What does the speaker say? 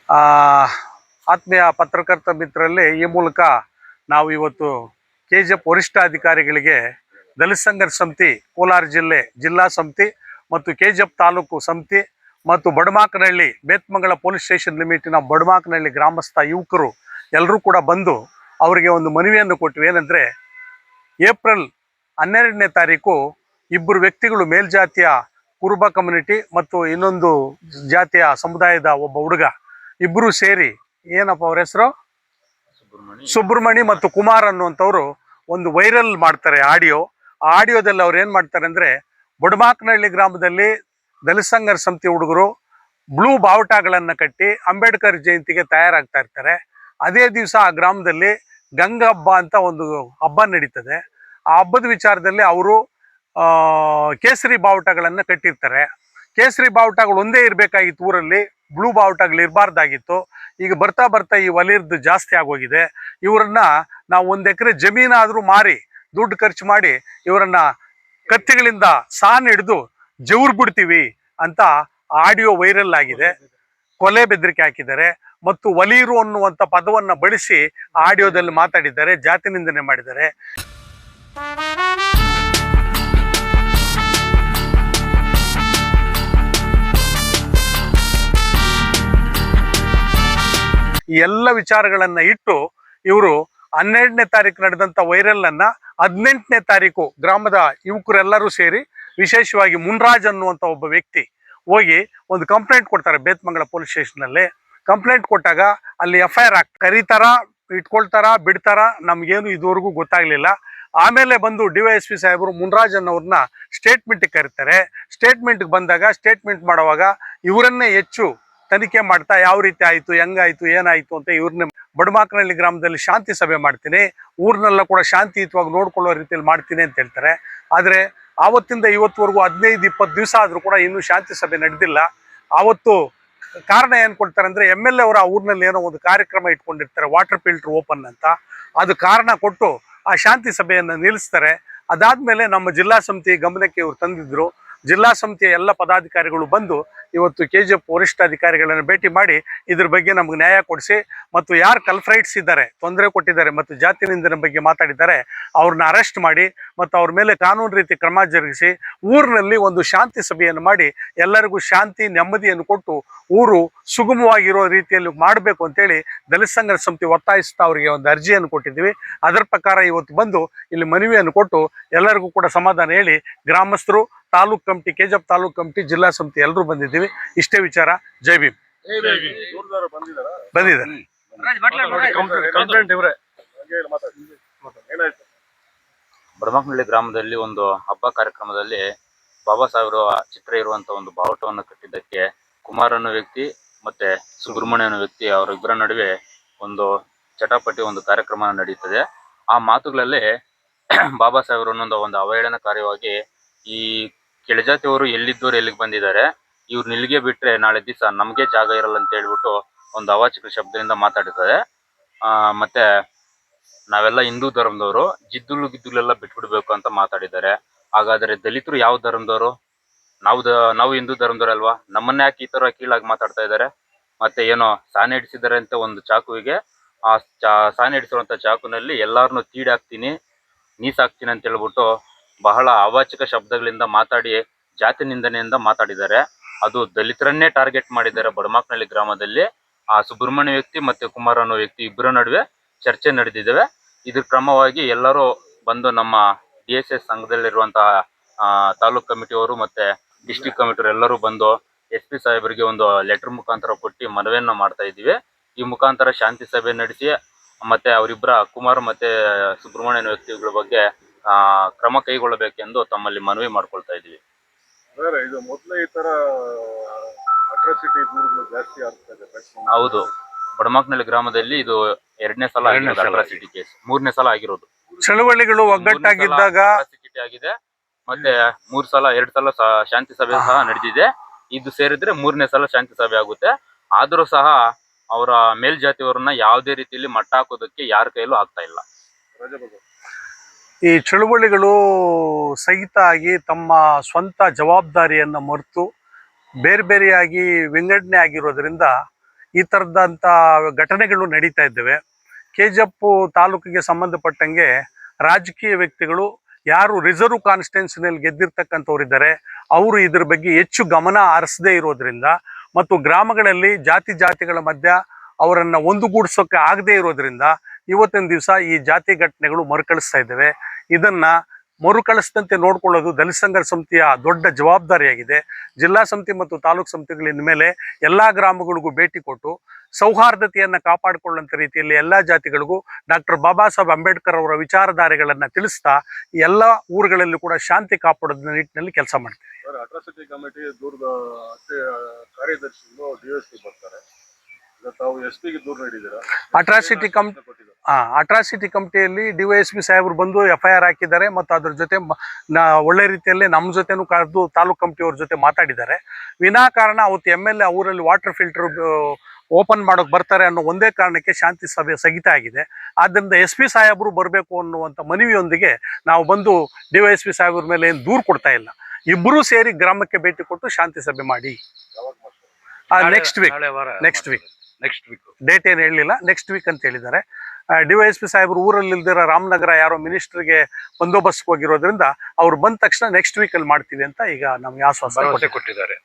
ಆ, ಆತ್ಮೀಯ ಪತ್ರಕರ್ತ ಮಿತ್ರರಲ್ಲಿ ಈ ಮೂಲಕ ನಾವು ಇವತ್ತು KGF ವರಿಷ್ಠಾಧಿಕಾರಿಗಳಿಗೆ ದಲಿತ ಸಂಘರ್ಷ ಸಮಿತಿ ಕೋಲಾರ ಜಿಲ್ಲಾ ಸಮಿತಿ ಮತ್ತು KGF ತಾಲೂಕು ಸಮಿತಿ ಮತ್ತು ಬಡಮಾಕನಹಳ್ಳಿ ಬೇತ್ಮಂಗಲ ಪೊಲೀಸ್ ಸ್ಟೇಷನ್ ಲಿಮಿಟಿನ ಬಡಮಾಕನಹಳ್ಳಿ ಗ್ರಾಮಸ್ಥ ಯುವಕರು ಎಲ್ಲರೂ ಕೂಡ ಬಂದು ಅವರಿಗೆ ಒಂದು ಮನವಿಯನ್ನು ಕೊಟ್ಟಿವಿ. ಏನಂದರೆ ಏಪ್ರಿಲ್ 12ನೇ ತಾರೀಕು ಇಬ್ಬರು ವ್ಯಕ್ತಿಗಳು ಮೇಲ್ಜಾತಿಯ ಕುರುಬ ಕಮ್ಯುನಿಟಿ ಮತ್ತು ಇನ್ನೊಂದು ಜಾತಿಯ ಸಮುದಾಯದ ಒಬ್ಬ ಹುಡುಗ ಇಬ್ಬರು ಸೇರಿ, ಏನಪ್ಪ ಅವ್ರ ಹೆಸರು, ಸುಬ್ರಹ್ಮಣಿ ಮತ್ತು ಕುಮಾರ್ ಅನ್ನುವಂಥವ್ರು ಒಂದು ವೈರಲ್ ಮಾಡ್ತಾರೆ ಆಡಿಯೋ. ಆ ಆಡಿಯೋದಲ್ಲಿ ಅವ್ರು ಏನು ಮಾಡ್ತಾರೆ ಅಂದರೆ, ಬಡಮಾಕನಹಳ್ಳಿ ಗ್ರಾಮದಲ್ಲಿ ದಲಿತ ಸಂಘರ್ಷ ಸಮಿತಿ ಹುಡುಗರು ಬ್ಲೂ ಬಾವುಟಗಳನ್ನು ಕಟ್ಟಿ ಅಂಬೇಡ್ಕರ್ ಜಯಂತಿಗೆ ತಯಾರಾಗ್ತಾ ಇರ್ತಾರೆ. ಅದೇ ದಿವಸ ಆ ಗ್ರಾಮದಲ್ಲಿ ಗಂಗಾ ಹಬ್ಬ ಅಂತ ಒಂದು ಹಬ್ಬ ನಡೀತದೆ. ಆ ಹಬ್ಬದ ವಿಚಾರದಲ್ಲಿ ಅವರು ಕೇಸರಿ ಬಾವುಟಗಳನ್ನು ಕಟ್ಟಿರ್ತಾರೆ. ಕೇಸರಿ ಬಾವುಟಗಳು ಒಂದೇ ಇರಬೇಕಾಗಿತ್ತು ಊರಲ್ಲಿ, ಬ್ಲೂ ಬಾವುಟಗಳು ಇರಬಾರ್ದಾಗಿತ್ತು. ಈಗ ಬರ್ತಾ ಬರ್ತಾ ಈ ವಲಯದ್ದು ಜಾಸ್ತಿ ಆಗೋಗಿದೆ. ಇವರನ್ನ ನಾವು 1 ಎಕರೆ ಜಮೀನಾದರೂ ಮಾರಿ ದುಡ್ಡು ಖರ್ಚು ಮಾಡಿ ಇವರನ್ನ ಕತ್ತಿಗಳಿಂದ ಸಾನ್ ಹಿಡಿದು ಜವ್ರು ಬಿಡ್ತೀವಿ ಅಂತ ಆಡಿಯೋ ವೈರಲ್ ಆಗಿದೆ. ಕೊಲೆ ಬೆದರಿಕೆ ಹಾಕಿದ್ದಾರೆ ಮತ್ತು ವಲೀರು ಅನ್ನುವಂಥ ಪದವನ್ನು ಬಳಸಿ ಆಡಿಯೋದಲ್ಲಿ ಮಾತಾಡಿದ್ದಾರೆ, ಜಾತಿ ನಿಂದನೆ ಮಾಡಿದ್ದಾರೆ. ಈ ಎಲ್ಲ ವಿಚಾರಗಳನ್ನ ಇಟ್ಟು ಇವರು 12ನೇ ತಾರೀಕು ನಡೆದಂಥ ವೈರಲ್ಲನ್ನು 18ನೇ ತಾರೀಕು ಗ್ರಾಮದ ಯುವಕರೆಲ್ಲರೂ ಸೇರಿ, ವಿಶೇಷವಾಗಿ ಮುನ್ರಾಜ್ ಅನ್ನುವಂಥ ಒಬ್ಬ ವ್ಯಕ್ತಿ ಹೋಗಿ ಒಂದು ಕಂಪ್ಲೇಂಟ್ ಕೊಡ್ತಾರೆ ಬೇತ್ಮಂಗಲ ಪೊಲೀಸ್ ಸ್ಟೇಷನಲ್ಲಿ. ಕಂಪ್ಲೇಂಟ್ ಕೊಟ್ಟಾಗ ಅಲ್ಲಿ FIR ಕರೀತಾರ, ಇಟ್ಕೊಳ್ತಾರ, ಬಿಡ್ತಾರ, ನಮಗೇನು ಇದುವರೆಗೂ ಗೊತ್ತಾಗಲಿಲ್ಲ. ಆಮೇಲೆ ಬಂದು DYSP ಸಾಹೇಬರು ಮುನ್ರಾಜ್ ಅನ್ನೋರನ್ನ ಸ್ಟೇಟ್ಮೆಂಟಿಗೆ ಕರೀತಾರೆ. ಸ್ಟೇಟ್ಮೆಂಟ್ಗೆ ಬಂದಾಗ ಸ್ಟೇಟ್ಮೆಂಟ್ ಮಾಡುವಾಗ ಇವರನ್ನೇ ಹೆಚ್ಚು ತನಿಖೆ ಮಾಡ್ತಾ ಯಾವ ರೀತಿ ಆಯಿತು, ಹೆಂಗಾಯಿತು, ಏನಾಯಿತು ಅಂತ ಇವ್ರನ್ನ ಬಡಮಾಕನಹಳ್ಳಿ ಗ್ರಾಮದಲ್ಲಿ ಶಾಂತಿ ಸಭೆ ಮಾಡ್ತೀನಿ, ಊರಿನೆಲ್ಲ ಕೂಡ ಶಾಂತಿಯುತವಾಗಿ ನೋಡ್ಕೊಳ್ಳೋ ರೀತಿಯಲ್ಲಿ ಮಾಡ್ತೀನಿ ಅಂತ ಹೇಳ್ತಾರೆ. ಆದರೆ ಆವತ್ತಿಂದ ಇವತ್ತುವರೆಗೂ 15-20 ದಿವಸ ಆದರೂ ಕೂಡ ಇನ್ನೂ ಶಾಂತಿ ಸಭೆ ನಡೆದಿಲ್ಲ. ಆವತ್ತು ಕಾರಣ ಏನು ಕೊಡ್ತಾರೆ ಅಂದರೆ, MLA ಅವರು ಆ ಊರಿನಲ್ಲಿ ಏನೋ ಒಂದು ಕಾರ್ಯಕ್ರಮ ಇಟ್ಕೊಂಡಿರ್ತಾರೆ, ವಾಟರ್ ಫಿಲ್ಟರ್ ಓಪನ್ ಅಂತ. ಅದು ಕಾರಣ ಕೊಟ್ಟು ಆ ಶಾಂತಿ ಸಭೆಯನ್ನು ನಿಲ್ಲಿಸ್ತಾರೆ. ಅದಾದಮೇಲೆ ನಮ್ಮ ಜಿಲ್ಲಾ ಸಮಿತಿ ಗಮನಕ್ಕೆ ಇವರು ತಂದಿದ್ದರು. ಜಿಲ್ಲಾ ಸಮಿತಿಯ ಎಲ್ಲ ಪದಾಧಿಕಾರಿಗಳು ಬಂದು ಇವತ್ತು KGF ವರಿಷ್ಠಾಧಿಕಾರಿಗಳನ್ನು ಭೇಟಿ ಮಾಡಿ ಇದ್ರ ಬಗ್ಗೆ ನಮಗೆ ನ್ಯಾಯ ಕೊಡಿಸಿ, ಮತ್ತು ಯಾರು ಕಲ್ಫ್ರೈಟ್ಸ್ ಇದ್ದಾರೆ, ತೊಂದರೆ ಕೊಟ್ಟಿದ್ದಾರೆ ಮತ್ತು ಜಾತಿ ನಿಂದನೆ ಬಗ್ಗೆ ಮಾತಾಡಿದ್ದಾರೆ, ಅವ್ರನ್ನ ಅರೆಸ್ಟ್ ಮಾಡಿ ಮತ್ತು ಅವ್ರ ಮೇಲೆ ಕಾನೂನು ರೀತಿ ಕ್ರಮ ಜರುಗಿಸಿ ಊರಿನಲ್ಲಿ ಒಂದು ಶಾಂತಿ ಸಭೆಯನ್ನು ಮಾಡಿ ಎಲ್ಲರಿಗೂ ಶಾಂತಿ ನೆಮ್ಮದಿಯನ್ನು ಕೊಟ್ಟು ಊರು ಸುಗಮವಾಗಿರೋ ರೀತಿಯಲ್ಲಿ ಮಾಡಬೇಕು ಅಂತೇಳಿ ದಲಿತ ಸಂಘರ್ಷ ಸಮಿತಿ ಒತ್ತಾಯಿಸ್ತಾ ಅವರಿಗೆ ಒಂದು ಅರ್ಜಿಯನ್ನು ಕೊಟ್ಟಿದ್ದೀವಿ. ಅದರ ಪ್ರಕಾರ ಇವತ್ತು ಬಂದು ಇಲ್ಲಿ ಮನವಿಯನ್ನು ಕೊಟ್ಟು ಎಲ್ಲರಿಗೂ ಕೂಡ ಸಮಾಧಾನ ಹೇಳಿ ಗ್ರಾಮಸ್ಥರು, taluk committee, KGF taluk committee, ಜಿಲ್ಲಾ ಸಮಿತಿ ಎಲ್ಲರೂ ಬಂದಿದ್ದೀವಿ. ಇಷ್ಟೇ ವಿಚಾರ. ಜೈ ಭೀಮ್. ಬಂದಿದ್ದಾರೆ. ಬಡಮಾಕನಹಳ್ಳಿ ಗ್ರಾಮದಲ್ಲಿ ಒಂದು ಹಬ್ಬ ಕಾರ್ಯಕ್ರಮದಲ್ಲಿ ಬಾಬಾ ಸಾಹೇಬರ ಚಿತ್ರ ಇರುವಂತ ಒಂದು ಬಾವುಟವನ್ನು ಕಟ್ಟಿದ್ದಕ್ಕೆ ಕುಮಾರ್ ಅನ್ನೋ ವ್ಯಕ್ತಿ ಮತ್ತೆ ಸುಬ್ರಹ್ಮಣ್ಯ ಅನ್ನೋ ವ್ಯಕ್ತಿ ಅವರಿಬ್ಬರ ನಡುವೆ ಒಂದು ಚಟಾಪಟಿ ಒಂದು ಕಾರ್ಯಕ್ರಮ ನಡೀತದೆ. ಆ ಮಾತುಗಳಲ್ಲಿ ಬಾಬಾ ಸಾಹೇಬರು ಅನ್ನೊಂದು ಒಂದು ಅವಹೇಳನಕಾರಿಯಾಗಿ ಈ ಕೆಳಜಾತಿಯವರು ಎಲ್ಲಿದ್ದವರು ಎಲ್ಲಿಗೆ ಬಂದಿದ್ದಾರೆ, ಇವ್ರು ನಿಲ್ಗೆ ಬಿಟ್ರೆ ನಾಳೆ ದಿವಸ ನಮಗೆ ಜಾಗ ಇರಲ್ಲ ಅಂತ ಹೇಳ್ಬಿಟ್ಟು ಒಂದು ಅವಾಚಕ ಶಬ್ದದಿಂದ ಮಾತಾಡಿದ್ದಾರೆ. ಮತ್ತೆ ನಾವೆಲ್ಲ ಹಿಂದೂ ಧರ್ಮದವರು, ಜಿದ್ದುಲು ಗಿದ್ದುಲೆಲ್ಲ ಬಿಟ್ಬಿಡ್ಬೇಕು ಅಂತ ಮಾತಾಡಿದ್ದಾರೆ. ಹಾಗಾದರೆ ದಲಿತರು ಯಾವ ಧರ್ಮದವರು? ನಾವು ಹಿಂದೂ ಧರ್ಮದವರಲ್ವಾ? ನಮ್ಮನ್ನ ಯಾಕೆ ಈ ತರ ಕೀಳಾಗಿ ಮಾತಾಡ್ತಾ ಇದ್ದಾರೆ? ಮತ್ತೆ ಏನೋ ಸಾನೆ ಹಿಡಿಸಿದ್ದಾರೆ ಅಂತ ಒಂದು ಚಾಕುವಿಗೆ, ಆ ಸಾನೆ ಹಿಡಿಸಿರುವಂತ ಚಾಕುನಲ್ಲಿ ಎಲ್ಲಾರನ್ನು ತೀಡಾಕ್ತೀನಿ, ನೀಸಾಕ್ತೀನಿ ಅಂತ ಹೇಳ್ಬಿಟ್ಟು ಬಹಳ ಅವಾಚಕ ಶಬ್ದಗಳಿಂದ ಮಾತಾಡಿ ಜಾತಿ ನಿಂದನೆಯಿಂದ ಮಾತಾಡಿದ್ದಾರೆ. ಅದು ದಲಿತರನ್ನೇ ಟಾರ್ಗೆಟ್ ಮಾಡಿದ್ದಾರೆ. ಬಡಮಾಕನಹಳ್ಳಿ ಗ್ರಾಮದಲ್ಲಿ ಆ ಸುಬ್ರಹ್ಮಣ್ಯ ವ್ಯಕ್ತಿ ಮತ್ತೆ ಕುಮಾರ್ ಅನ್ನೋ ವ್ಯಕ್ತಿ ಇಬ್ಬರ ನಡುವೆ ಚರ್ಚೆ ನಡೆದಿದ್ದಾವೆ. ಇದ್ರ ಕ್ರಮವಾಗಿ ಎಲ್ಲರೂ ಬಂದು ನಮ್ಮ DSS ಸಂಘದಲ್ಲಿರುವಂತಹ ತಾಲೂಕ್ ಕಮಿಟಿಯವರು ಮತ್ತೆ ಡಿಸ್ಟಿಕ್ ಕಮಿಟಿಯವರು ಎಲ್ಲರೂ ಬಂದು SP ಸಾಹೇಬರಿಗೆ ಒಂದು ಲೆಟರ್ ಮುಖಾಂತರ ಕೊಟ್ಟು ಮನವಿಯನ್ನ ಮಾಡ್ತಾ ಇದ್ದೀವಿ. ಈ ಮುಖಾಂತರ ಶಾಂತಿ ಸಭೆ ನಡೆಸಿ ಮತ್ತೆ ಅವರಿಬ್ಬರ ಕುಮಾರ್ ಮತ್ತೆ ಸುಬ್ರಹ್ಮಣ್ಯನ ವ್ಯಕ್ತಿಗಳ ಬಗ್ಗೆ ಕ್ರಮ ಕೈಗೊಳ್ಳಬೇಕೆಂದು ತಮ್ಮಲ್ಲಿ ಮನವಿ ಮಾಡ್ಕೊಳ್ತಾ ಇದ್ದೀವಿ. ಇದು ಮೊದಲೇ ಈ ತರ ಅಟ್ರಾಸಿಟಿ ದೂರುಗಳು ಜಾಸ್ತಿ ಆಗ್ತದೆ. ಹೌದು, ಬಡಮಾಕನಹಳ್ಳಿ ಗ್ರಾಮದಲ್ಲಿ ಇದು 2ನೇ ಸಲ ಅಟ್ರಾಸಿಟಿ ಕೇಸ್, 3ನೇ ಸಲ ಆಗಿರೋದು. ಚಳವಳಿಗಳು ಒಗ್ಗಟ್ಟಾಗಿದ್ದಾಗ ಅಟ್ರಾಸಿಟಿ ಆಗಿದೆ, ಮತ್ತೆ 2 ಸಲ ಶಾಂತಿ ಸಭೆ ಸಹ ನಡೆದಿದೆ. ಇದು ಸೇರಿದ್ರೆ 3ನೇ ಸಲ ಶಾಂತಿ ಸಭೆ ಆಗುತ್ತೆ. ಆದರೂ ಸಹ ಅವರ ಮೇಲ್ಜಾತಿಯವರನ್ನ ಯಾವುದೇ ರೀತಿಯಲ್ಲಿ ಮಟ್ಟ ಹಾಕೋದಕ್ಕೆ ಯಾರ ಕೈಲೂ ಆಗ್ತಾ ಇಲ್ಲ. ಈ ಚಳುವಳಿಗಳು ಸಹಿತ ಆಗಿ ತಮ್ಮ ಸ್ವಂತ ಜವಾಬ್ದಾರಿಯನ್ನು ಮರೆತು ಬೇರೆ ಬೇರೆಯಾಗಿ ವಿಂಗಡಣೆ ಆಗಿರೋದ್ರಿಂದ ಈ ಥರದಂಥ ಘಟನೆಗಳು ನಡೀತಾ ಇದ್ದಾವೆ. ಕೆಜಿಎಫ್ ತಾಲೂಕಿಗೆ ಸಂಬಂಧಪಟ್ಟಂಗೆ ರಾಜಕೀಯ ವ್ಯಕ್ತಿಗಳು ಯಾರು ರಿಸರ್ವ್ ಕಾನ್ಸ್ಟಿಟ್ಯೂನ್ಸಿನಲ್ಲಿ ಗೆದ್ದಿರ್ತಕ್ಕಂಥವ್ರು ಇದ್ದಾರೆ ಅವರು ಇದ್ರ ಬಗ್ಗೆ ಹೆಚ್ಚು ಗಮನ ಹರಿಸದೇ ಇರೋದ್ರಿಂದ ಮತ್ತು ಗ್ರಾಮಗಳಲ್ಲಿ ಜಾತಿಗಳ ಮಧ್ಯ ಅವರನ್ನು ಒಂದುಗೂಡಿಸೋಕೆ ಆಗದೇ ಇರೋದ್ರಿಂದ ಇವತ್ತಿನ ದಿವಸ ಈ ಜಾತಿ ಘಟನೆಗಳು ಮರುಕಳಿಸ್ತಾ ಇದ್ದಾವೆ. ಇದನ್ನು ಮರುಕಳಿಸದಂತೆ ನೋಡ್ಕೊಳ್ಳೋದು ದಲಿತ ಸಂಘರ್ಷ ಸಮಿತಿಯ ದೊಡ್ಡ ಜವಾಬ್ದಾರಿಯಾಗಿದೆ. ಜಿಲ್ಲಾ ಸಮಿತಿ ಮತ್ತು ತಾಲೂಕು ಸಮಿತಿಗಳಿಂದ ಮೇಲೆ ಎಲ್ಲ ಗ್ರಾಮಗಳಿಗೂ ಭೇಟಿ ಕೊಟ್ಟು ಸೌಹಾರ್ದತೆಯನ್ನು ಕಾಪಾಡಿಕೊಳ್ಳುವಂಥ ರೀತಿಯಲ್ಲಿ ಎಲ್ಲ ಜಾತಿಗಳಿಗೂ ಡಾಕ್ಟರ್ ಬಾಬಾ ಸಾಹೇಬ್ ಅಂಬೇಡ್ಕರ್ ಅವರ ವಿಚಾರಧಾರೆಗಳನ್ನು ತಿಳಿಸ್ತಾ ಎಲ್ಲ ಊರುಗಳಲ್ಲೂ ಕೂಡ ಶಾಂತಿ ಕಾಪಾಡೋದ ನಿಟ್ಟಿನಲ್ಲಿ ಕೆಲಸ ಮಾಡ್ತೀವಿ. ಸರ್, ಅಟ್ರಾಸಿಟಿ ಕಮಿಟಿ ದೂರದ ಕಾರ್ಯದರ್ಶಿಗಳು DSP ಬರ್ತಾರೆ. ತಾವು SP ಗೆ ದೂರು ನೀಡಿದ್ದೀರಾ? ಅಟ್ರಾಸಿಟಿ ಕಮಿಟಿಯಲ್ಲಿ DYSP ಸಾಹೇಬರು ಬಂದು FIR ಹಾಕಿದ್ದಾರೆ ಮತ್ತು ಅದ್ರ ಜೊತೆ ಒಳ್ಳೆ ರೀತಿಯಲ್ಲಿ ನಮ್ಮ ಜೊತೆನೂ ಕರೆದು ತಾಲೂಕು ಕಮಿಟಿಯವ್ರ ಜೊತೆ ಮಾತಾಡಿದ್ದಾರೆ. ವಿನಾಕಾರಣ ಅವತ್ತು MLA ಊರಲ್ಲಿ ವಾಟರ್ ಫಿಲ್ಟರ್ ಓಪನ್ ಮಾಡೋಕೆ ಬರ್ತಾರೆ ಅನ್ನೋ ಒಂದೇ ಕಾರಣಕ್ಕೆ ಶಾಂತಿ ಸಭೆ ಸ್ಥಗಿತ ಆಗಿದೆ. ಆದ್ದರಿಂದ SP ಸಾಹೇಬರು ಬರಬೇಕು ಅನ್ನುವಂಥ ಮನವಿಯೊಂದಿಗೆ ನಾವು ಬಂದು DYSP ಸಾಹೇಬ್ರ ಮೇಲೆ ಏನು ದೂರು ಕೊಡ್ತಾ ಇಲ್ಲ. ಇಬ್ಬರೂ ಸೇರಿ ಗ್ರಾಮಕ್ಕೆ ಭೇಟಿ ಕೊಟ್ಟು ಶಾಂತಿ ಸಭೆ ಮಾಡಿ. ನೆಕ್ಸ್ಟ್ ವೀಕ್ ಡೇಟ್ ಏನು ಹೇಳಲಿಲ್ಲ, ನೆಕ್ಸ್ಟ್ ವೀಕ್ ಅಂತ ಹೇಳಿದ್ದಾರೆ. DYSP ಸಾಹೇಬರು ಊರಲ್ಲಿ ಇಲ್ದಿರೋ ರಾಮನಗರ ಯಾರೋ ಮಿನಿಸ್ಟರ್ಗೆ ಬಂದೋಬಸ್ತ್ ಹೋಗಿರೋದ್ರಿಂದ ಅವ್ರು ಬಂದ ತಕ್ಷಣ ನೆಕ್ಸ್ಟ್ ವೀಕಲ್ಲಿ ಮಾಡ್ತೀವಿ ಅಂತ ಈಗ ನಮ್ಗೆ ಆಶ್ವಾಸನೆ ಕೊಟ್ಟಿದ್ದಾರೆ.